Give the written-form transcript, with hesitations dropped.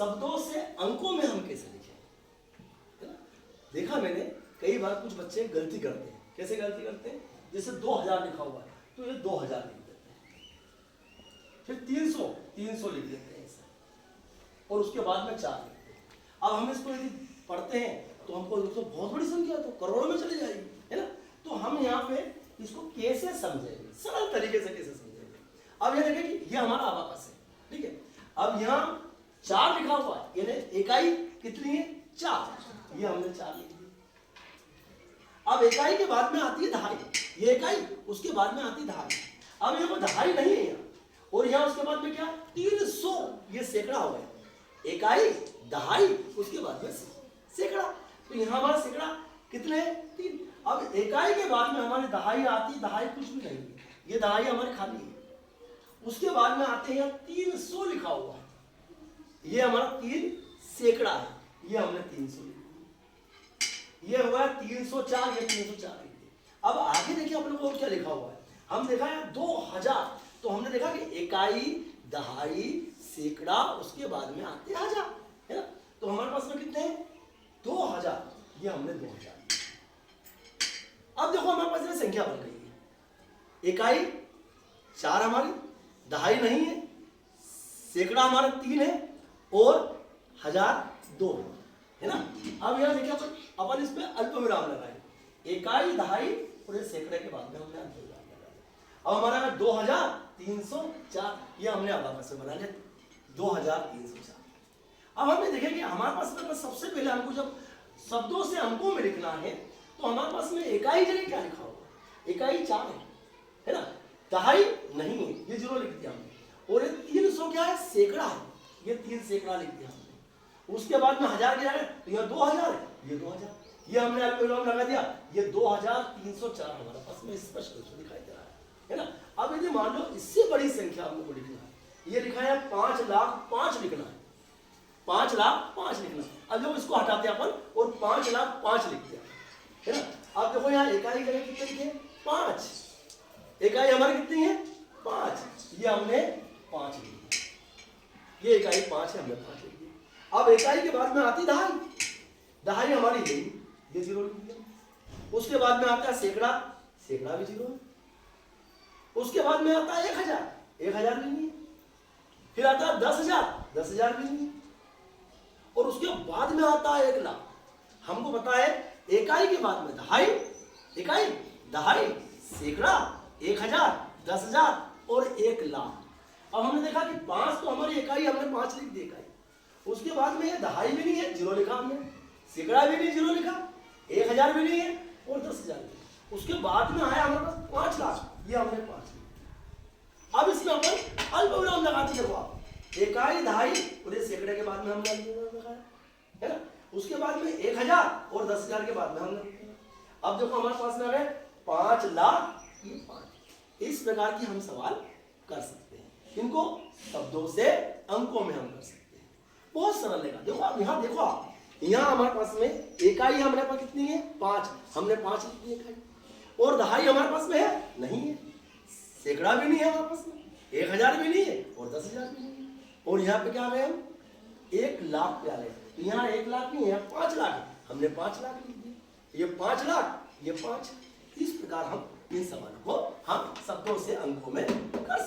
शब्दों से अंकों में हम कैसे लिखें, है ना। देखा मैंने कई बार कुछ बच्चे गलती करते हैं। कैसे गलती करते हैं? जैसे 2000 लिखा हुआ है तो ये 2000 लिख देते हैं, फिर 300 लिख देते हैं ऐसा, और उसके बाद में 4 लिखते हैं। अब हम इसको यदि पढ़ते हैं तो हमको तो बहुत बड़ी संख्या तो करोड़ों में चली जाएगी, है ना। तो हम यहाँ पे इसको कैसे समझेंगे, सरल तरीके से कैसे समझेंगे। अब ये देखें कि ये हमारा अबाकस है, ठीक है। अब यहाँ 4 लिखा हुआ है, यानी इकाई कितनी है? 4। ये हमने 4 लिख दी। अब इकाई के बाद में आती है दहाई, ये इकाई, उसके बाद में आती है दहाई। अब ये वो दहाई नहीं है यहाँ, और यहाँ उसके बाद में क्या? 300, ये सैकड़ा हो गया। इकाई, दहाई, उसके बाद में सैकड़ा। तो यहाँ हमारा सैकड़ा कितने हैं? 3। अब इकाई के बाद में हमारी दहाई आती, दहाई कुछ भी नहीं है, ये दहाई हमारी खाली है। उसके बाद में आते हैं 300 लिखा हुआ है, ये हमारा 3 सैकड़ा है, ये हमने 300 लिखा। ये हुआ 304, ये 304 लिख दिया। अब आगे देखिए अपने को क्या लिखा हुआ है। हम देखा है 2000, तो हमने देखा कि इकाई, दहाई, सैकड़ा, उसके बाद में आते 1000, है ना। तो हमारे पास में कितने हैं? 2000, ये हमने 2000। अब देखो हमारे पास में संख्या बन गई है। इकाई 4 हमारी, दहाई नहीं है, सैकड़ा हमारा 3 है, और 1000 2 है ना। अब यहाँ देखिए अपन इसमें अल्प विराम लगाए, इकाई, दहाई और ये सैकड़े के बाद में हमने अल्प विराम लगाया। अब हमारा 2304, ये हमने अबाकस से बना लिया 2304। अब हमने देखा कि हमारे पास में सबसे पहले हमको जब शब्दों से अंकों में लिखना है तो हमारे पास में इकाई जगह क्या लिखा होगा? इकाई 4 है ना, दहाई नहीं है, ये 0 लिख दिया हमने, और ये 300 क्या है? सैकड़ा है, ये 3 सैकड़ा लिख दिया हमने। उसके बाद में 1000 की जगह तो यह 2000 है, ये 2000, ये हमने अल्प विराम लगा दिया, ये 2304 हमारे पास में स्पष्ट रूप से दिखाई दे रहा है ना। अब यदि मान लो इससे बड़ी संख्या हमको लिखना है, ये लिखा है 5,05,000 लिखना है, 5,05,000 लिखना है। अब जब इसको हटाते हैं अपन और 5,05,000 लिखते हैं, है ना। अब देखो यहाँ इकाई जगह कितने लिखे? 5। इकाई हमारी कितनी है? 5, ये हमने 5 लिख दिया, ये इकाई 5 है, हमने 5 लिख दिया। अब इकाई के बाद में आती दहाई, दहाई हमारी है, ये 0 लिख दिया। उसके बाद में आता है सैकड़ा, सैकड़ा भी 0 है। उसके बाद में आता है 1000, 1000 भी नहीं है। फिर आता है 10,000, 10,000 भी नहीं है। और उसके बाद में आता है 1,00,000। हमको पता है इकाई के बाद में दहाई, इकाई, दहाई, सैकड़ा, 1000, 10,000 और 1,00,000। अब हमने देखा कि 5 तो हमारी इकाई, हमने 5 लिख दी इकाई। उसके बाद में ये दहाई भी नहीं है, 0 लिखा हमने, सैकड़ा भी नहीं, 0 लिखा, 1000 भी नहीं है, और 10,000 भी। उसके बाद में आया हमारे पास 5,00,000, ये हमने 5 लिखा। अब इसमें अपन अल्प विराम लगाते, देखो आप, इकाई, दहाई और ये सैकड़े के बाद में हमने अल्प विराम लगाया, है ना। उसके बाद में 1000 और 10,000 के बाद में हमने, अब देखो हमारे पास में है 5,00,000, ये 5। इस प्रकार की हम सवाल कर सकते हैं, इनको शब्दों से अंकों में हम कर सकते हैं, बहुत सरल है। देखो आप यहाँ देखो, आप यहाँ हमारे पास में इकाई हमारे पास कितनी है? 5, हमने 5 लिख दी इकाई। और दहाई हमारे पास में है नहीं है, सैकड़ा भी नहीं है हमारे पास में, 1000 भी नहीं है, और 10,000 भी नहीं है। और यहाँ पे क्या आ गए हम? 1,00,000 पे आ गए। तो यहाँ 1,00,000 नहीं है, 5,00,000 है, हमने 5,00,000 लिख दिए। ये 5,00,000, ये 5। इस प्रकार हम इन सवालों को हम शब्दों से अंकों में कर सकते हैं।